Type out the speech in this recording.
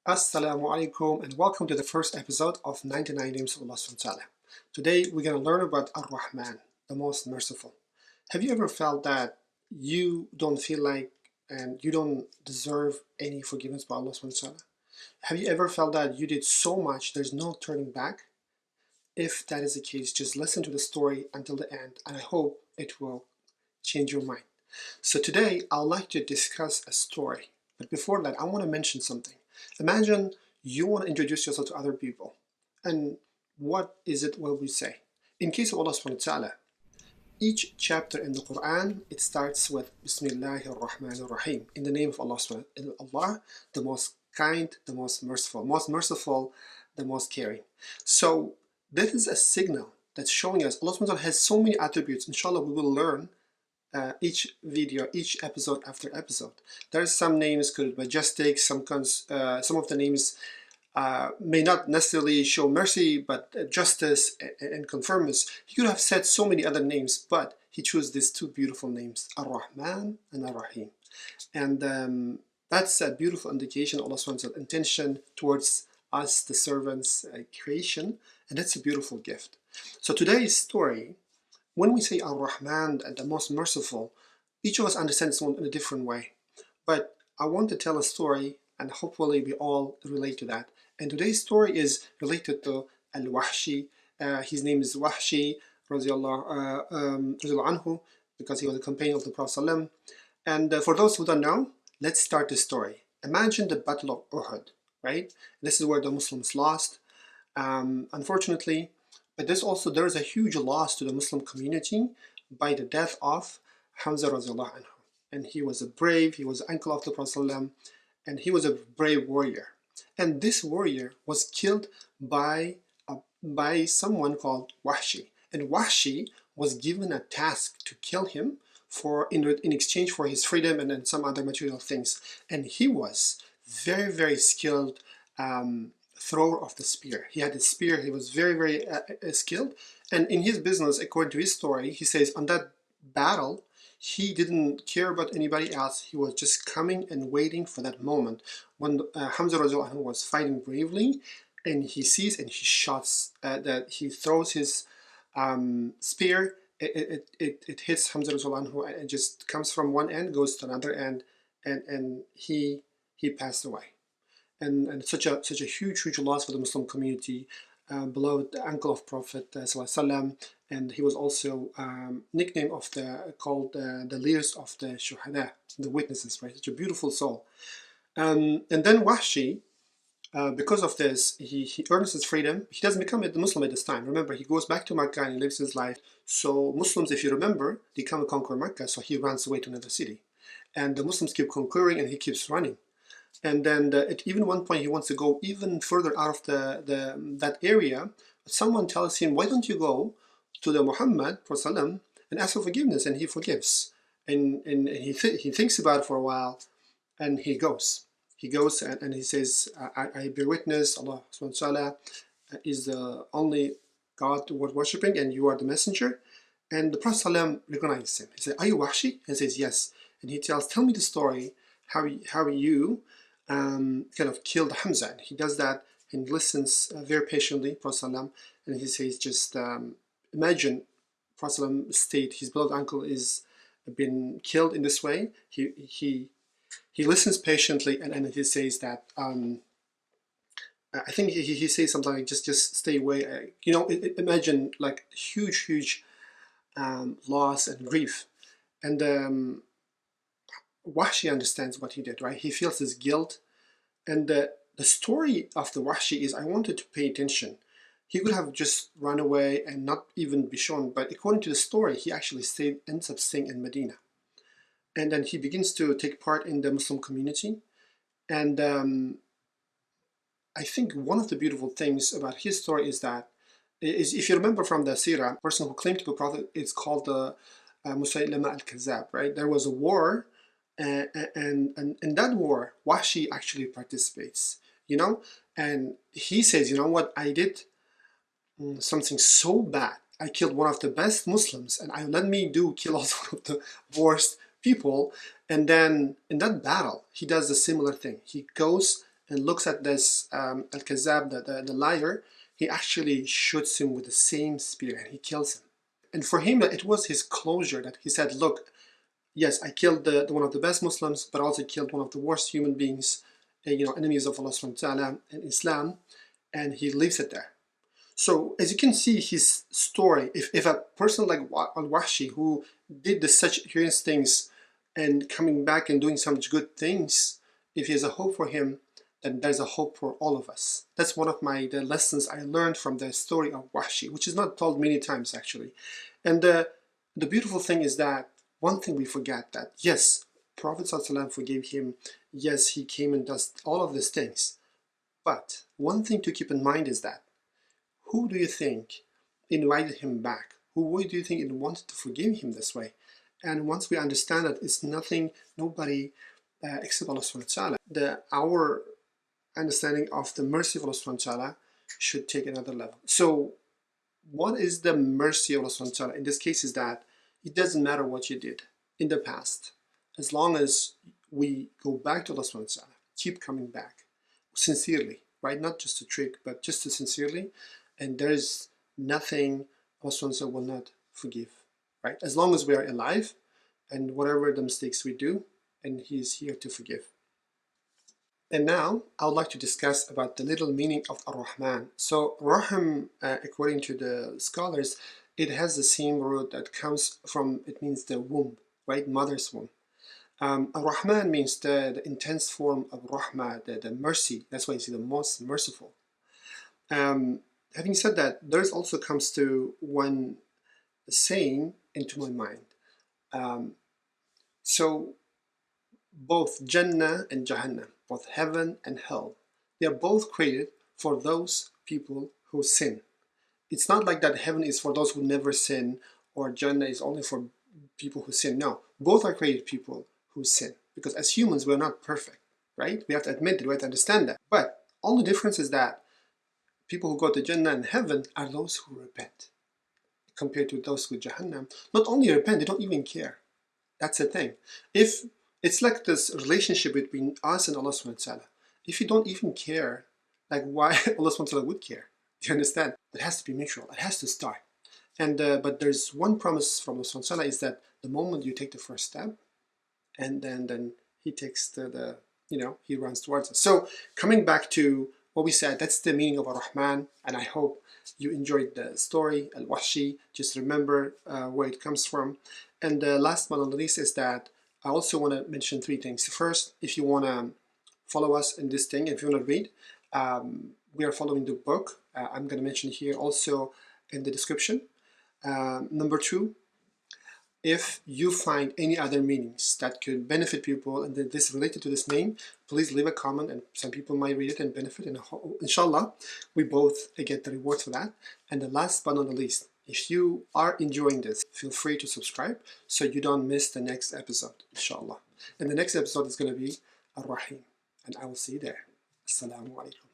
Assalamu alaikum and welcome to the first episode of 99 Names of Allah subhanahu wa ta'ala. Today we're going to learn about Ar-Rahmaan, the Most Merciful. Have you ever felt that you don't feel like and you don't deserve any forgiveness by Allah subhanahu wa ta'ala? Have you ever felt that you did so much there's no turning back? If that is the case, just listen to the story until the end and I hope it will change your mind. So today I'd like to discuss a story. But before that, I want to mention something. Imagine you want to introduce yourself to other people. And what is it what we say? In case of Allah subhanahu wa ta'ala, each chapter in the Quran, it starts with Bismillahir Rahmanir Rahim. In the name of Allah subhanahu wa ta'ala, Allah, the most kind, the most merciful, the most caring. So this is a signal that's showing us Allah subhanahu wa ta'ala has so many attributes. Inshallah, we will learn each video, each episode after episode. There are some names called majestic, some of the names may not necessarily show mercy, but justice and confirmance. He could have said so many other names, but he chose these two beautiful names, Ar-Rahmaan and Ar-Rahim. And that's a beautiful indication of Allah subhanahu wa ta'ala's intention towards us, the servants, creation, and that's a beautiful gift. So today's story, when we say Ar-Rahmaan, the most merciful, each of us understands one in a different way. But I want to tell a story and hopefully we all relate to that. And today's story is related to Al-Wahshi. His name is Wahshi, radiallahu anhu, because he was a companion of the Prophet ﷺ. And for those who don't know, let's start the story. Imagine the Battle of Uhud, right? This is where the Muslims lost. Unfortunately, but there is a huge loss to the Muslim community by the death of Hamza radiallahu anhu. And he was he was uncle of the Prophet ﷺ, and he was a brave warrior. And this warrior was killed by someone called Wahshi. And Wahshi was given a task to kill him in exchange for his freedom and then some other material things. And he was very, very skilled thrower of the spear. He had a spear. He was very, very skilled. And in his business, according to his story, he says on that battle, he didn't care about anybody else. He was just coming and waiting for that moment when Hamza was fighting bravely, and he sees and he shots. That he throws his spear. It hits Hamza and it just comes from one end, goes to another end, and he passed away. And such a huge loss for the Muslim community. Beloved uncle of Prophet ﷺ, and he was also nickname of called the leaders of the shuhada, the witnesses, right? Such a beautiful soul. And then Wahshi, because of this, he earns his freedom. He doesn't become a Muslim at this time. Remember, he goes back to Mecca and he lives his life. So Muslims, if you remember, they come and conquer Mecca, so he runs away to another city. And the Muslims keep conquering and he keeps running. And then at even one point he wants to go even further out of that area. Someone tells him, why don't you go to the Muhammad ﷺ and ask for forgiveness, and he forgives. And he thinks about it for a while, and he goes. He goes and he says, I bear witness, Allah subhanahu wa ta'ala is the only God worth worshipping, and you are the messenger. And the Prophet ﷺ recognizes him. He said, are you Wahshi? And he says, yes. And he tell me the story, how you kind of killed Hamza. And he does that and listens very patiently, Prophet ﷺ, and he says, just imagine Prophet ﷺ state, his beloved uncle is been killed in this way. He listens patiently and he says that I think he says something like just stay away. Imagine like huge loss and grief. And Wahshi understands what he did, right? He feels his guilt. And the story of the Wahshi is, I wanted to pay attention. He could have just run away and not even be shown, but according to the story, he actually ends up staying in Medina. And then he begins to take part in the Muslim community. And I think one of the beautiful things about his story is if you remember from the Sirah, the person who claimed to be a prophet is called the Musaylama al-Kazab, right? There was a war, and in that war, Wahshi actually participates, and he says, you know what, I did something so bad. I killed one of the best Muslims, and let me kill also one of the worst people. And then in that battle, he does a similar thing. He goes and looks at this Al-Kazab, the liar, he actually shoots him with the same spear and he kills him. And for him, it was his closure that he said, look, yes, I killed one of the best Muslims, but also killed one of the worst human beings, enemies of Allah subhanahu wa ta'ala and Islam, and he leaves it there. So as you can see, his story, if a person like Al-Wahshi, who did such heinous things and coming back and doing some good things, if there's a hope for him, then there's a hope for all of us. That's one of the lessons I learned from the story of Wahshi, which is not told many times actually. And the beautiful thing is that one thing we forget, that yes, Prophet ﷺ forgave him, yes, he came and does all of these things. But one thing to keep in mind is that who do you think invited him back? Who do you think wanted to forgive him this way? And once we understand that it's nobody except Allah subhanahu wa ta'ala, our understanding of the mercy of Allah subhanahu wa ta'ala should take another level. So what is the mercy of Allah subhanahu wa ta'ala? In this case is that it doesn't matter what you did in the past, as long as we go back to Allah subhanahu wa ta'ala, keep coming back sincerely, right? Not just to trick, but just to sincerely. And there's nothing Allah subhanahu wa ta'ala will not forgive, right? As long as we are alive and whatever the mistakes we do, and He is here to forgive. And now I would like to discuss about the little meaning of Ar-Rahmaan. So Rahim, according to the scholars, it has the same root that comes from, it means the womb, right? Mother's womb. Ar-Rahmaan means the intense form of Rahmah, the mercy. That's why it's the most merciful. Having said that, there's also comes to one saying into my mind. So both Jannah and Jahannam, both heaven and hell, they are both created for those people who sin. It's not like that heaven is for those who never sin or Jannah is only for people who sin. No, both are created people who sin. Because as humans, we're not perfect, right? We have to admit it, we have to understand that. But only difference is that people who go to Jannah and heaven are those who repent. Compared to those with Jahannam, not only repent, they don't even care. That's the thing. If it's like this relationship between us and Allah subhanahu wa ta'ala. If you don't even care, like why Allah subhanahu wa ta'ala would care? Do you understand? It has to be mutual. It has to start. And but there's one promise from Allah subhanahu wa ta'ala is that the moment you take the first step, and then He takes He runs towards us. So coming back to what we said, that's the meaning of Ar-Rahmaan, and I hope you enjoyed the story, Al-Wahshi. Just remember where it comes from. And the last but not least is that I also want to mention three things. First, if you want to follow us in this thing, if you want to read, we are following the book. I'm going to mention here also in the description. Number two, if you find any other meanings that could benefit people and that this related to this name, please leave a comment and some people might read it and benefit. And inshallah, we both get the reward for that. And the last but not the least, if you are enjoying this, feel free to subscribe so you don't miss the next episode, inshallah. And the next episode is going to be Ar-Rahim. And I will see you there. Assalamu alaikum.